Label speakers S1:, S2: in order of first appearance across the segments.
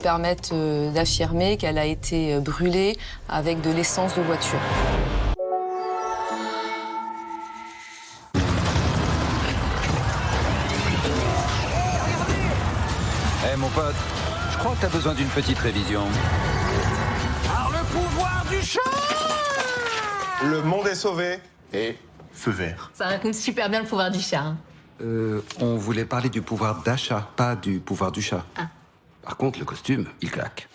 S1: permettent d'affirmer qu'elle a été brûlée avec de l'essence de voiture.
S2: Eh mon pote, je crois que t'as besoin d'une petite révision.
S3: Par le pouvoir du chat!
S4: Le monde est sauvé. Et feu vert.
S5: Ça raconte super bien le pouvoir du chat. Hein.
S2: On voulait parler du pouvoir d'achat, pas du pouvoir du chat.
S5: Ah.
S2: Par contre, le costume, il claque.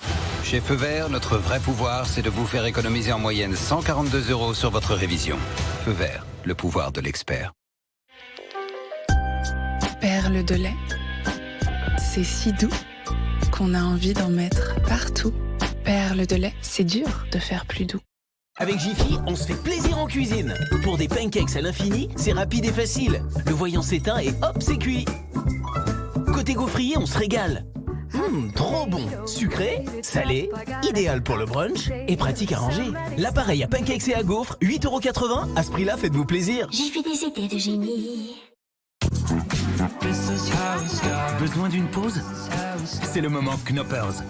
S2: Chez Feu Vert, notre vrai pouvoir, c'est de vous faire économiser en moyenne 142 € sur votre révision. Feu Vert, le pouvoir de l'expert.
S6: Perles de lait, c'est si doux qu'on a envie d'en mettre partout. Perles de lait, c'est dur de faire plus doux.
S3: Avec Jiffy, on se fait plaisir en cuisine. Pour des pancakes à l'infini, c'est rapide et facile. Le voyant s'éteint et hop, c'est cuit. Côté gaufrier, on se régale. Trop bon. Sucré, salé, idéal pour le brunch et pratique à ranger. L'appareil à pancakes et à gaufres, 8,80 €. À ce prix-là, faites-vous plaisir.
S7: J'ai fait des idées de génie.
S3: Besoin d'une pause? C'est le moment Knoppers.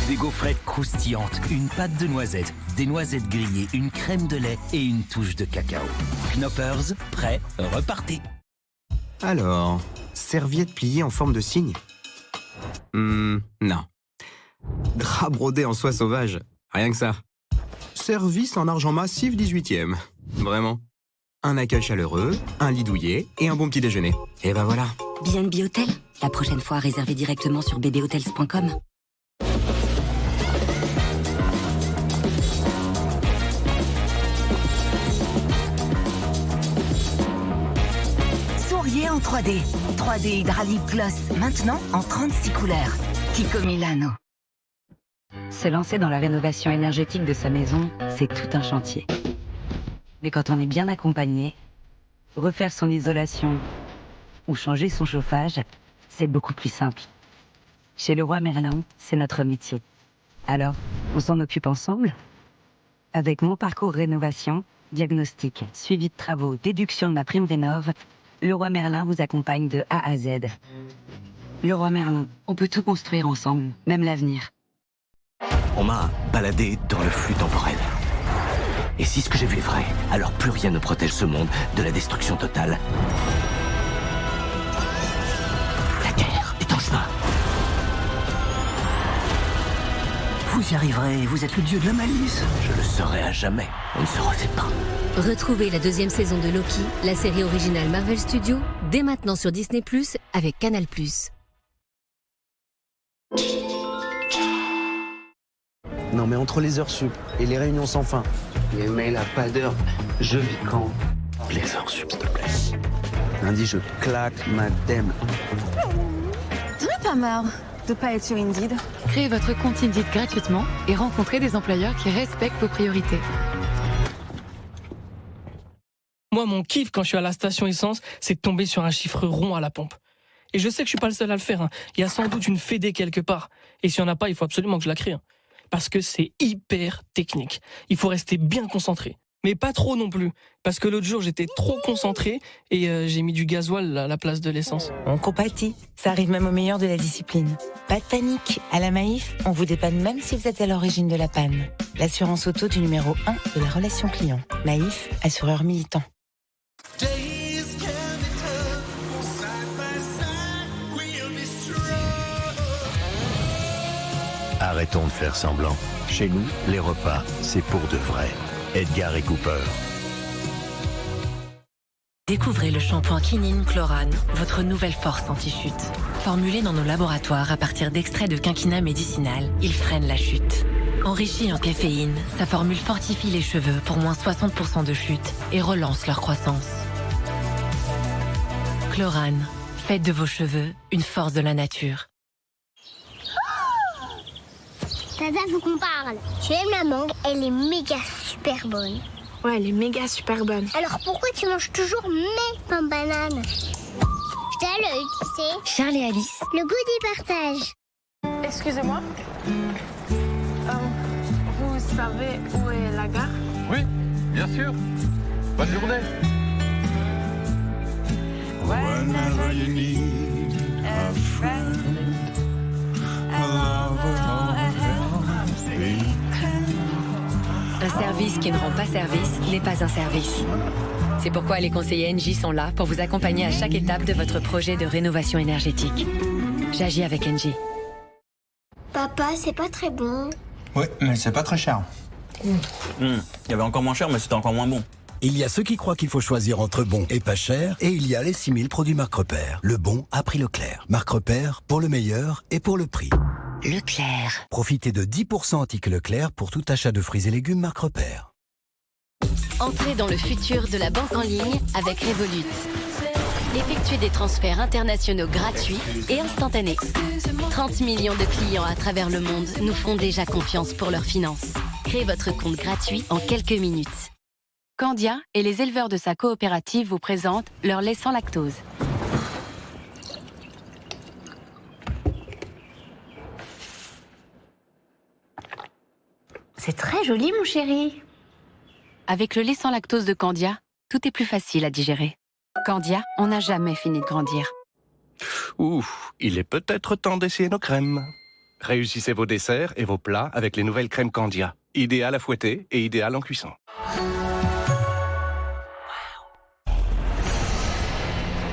S3: Des gaufrettes croustillantes, une pâte de noisettes, des noisettes grillées, une crème de lait et une touche de cacao. Knoppers, prêt, repartez.
S8: Alors, serviette pliée en forme de cygne? Non. Drap brodé en soie sauvage, rien que ça. Service en argent massif 18e. Vraiment. Un accueil chaleureux, un lit douillet et un bon petit déjeuner. Et ben voilà.
S7: BNB Hotel. La prochaine fois, réservez directement sur bbhotels.com.
S9: Souriez en 3D. 3D Hydraulic Gloss, maintenant en 36 couleurs. Kiko Milano.
S10: Se lancer dans la rénovation énergétique de sa maison, c'est tout un chantier. Mais quand on est bien accompagné, refaire son isolation ou changer son chauffage, c'est beaucoup plus simple. Chez Leroy Merlin, c'est notre métier. Alors, on s'en occupe ensemble? Avec Mon Parcours Rénovation, diagnostic, suivi de travaux, déduction de ma prime rénov', Leroy Merlin vous accompagne de A à Z. Leroy Merlin, on peut tout construire ensemble, même l'avenir.
S3: On m'a baladé dans le flux temporel. Et si ce que j'ai vu est vrai, alors plus rien ne protège ce monde de la destruction totale. La Terre est en chemin. Vous y arriverez, vous êtes le dieu de la malice. Je le serai à jamais. On ne se refait pas.
S11: Retrouvez la deuxième saison de Loki, la série originale Marvel Studios, dès maintenant sur Disney+, avec Canal+.
S12: Non mais entre les heures sup et les réunions sans fin, les mails à pas d'heure, je vis quand?
S3: Les heures sup, s'il te plaît.
S12: Lundi, je claque ma dème.
S13: T'en as pas marre de pas être sur Indeed?
S14: Créez votre compte Indeed gratuitement et rencontrez des employeurs qui respectent vos priorités.
S15: Moi, mon kiff quand je suis à la station essence, c'est de tomber sur un chiffre rond à la pompe. Et je sais que je suis pas le seul à le faire. Hein. Il y a sans doute une fédé quelque part. Et s'il n'y en a pas, il faut absolument que je la crée. Hein. Parce que c'est hyper technique. Il faut rester bien concentré. Mais pas trop non plus. Parce que l'autre jour, j'étais trop concentré et j'ai mis du gasoil à la place de l'essence.
S16: On compatit. Ça arrive même au meilleur de la discipline. Pas de panique. À la Maïf, on vous dépanne même si vous êtes à l'origine de la panne. L'assurance auto du numéro 1 de la relation client. Maïf, assureur militant.
S17: Arrêtons de faire semblant. Chez nous, les repas, c'est pour de vrai. Edgar et Cooper.
S18: Découvrez le shampoing Quinine Chlorane, votre nouvelle force anti-chute. Formulé dans nos laboratoires à partir d'extraits de quinquina médicinal, il freine la chute. Enrichi en caféine, sa formule fortifie les cheveux pour moins 60% de chute et relance leur croissance. Chlorane, faites de vos cheveux une force de la nature.
S19: Tata, faut qu'on parle. Tu aimes la mangue, elle est méga super bonne.
S13: Ouais, elle est méga super bonne.
S19: Alors pourquoi tu manges toujours mes pains bananes? Je t'ai l'œil, tu sais.
S11: Charles et Alice.
S19: Le goût du partage.
S13: Excusez-moi. Vous savez où est la gare?
S20: Oui, bien sûr. Bonne journée.
S21: Whenever you need a friend,
S18: service qui ne rend pas service n'est pas un service. C'est pourquoi les conseillers Engie sont là pour vous accompagner à chaque étape de votre projet de rénovation énergétique. J'agis avec Engie.
S19: Papa, c'est pas très bon.
S21: Oui, mais c'est pas très cher.
S22: Il y avait encore moins cher, mais c'était encore moins bon.
S17: Il y a ceux qui croient qu'il faut choisir entre bon et pas cher, et il y a les 6000 produits Marque Repère. Le bon à prix Leclerc. Marque Repère, pour le meilleur et pour le prix.
S9: Leclerc.
S17: Profitez de 10% en ticket Leclerc pour tout achat de fruits et légumes Marque Repère.
S11: Entrez dans le futur de la banque en ligne avec Revolut. Effectuez des transferts internationaux gratuits et instantanés. 30 millions de clients à travers le monde nous font déjà confiance pour leurs finances. Créez votre compte gratuit en quelques minutes.
S14: Candia et les éleveurs de sa coopérative vous présentent leur lait sans lactose.
S13: C'est très joli, mon chéri.
S14: Avec le lait sans lactose de Candia, tout est plus facile à digérer. Candia, on n'a jamais fini de grandir.
S23: Il est peut-être temps d'essayer nos crèmes. Réussissez vos desserts et vos plats avec les nouvelles crèmes Candia. Idéal à fouetter et idéal en cuisson.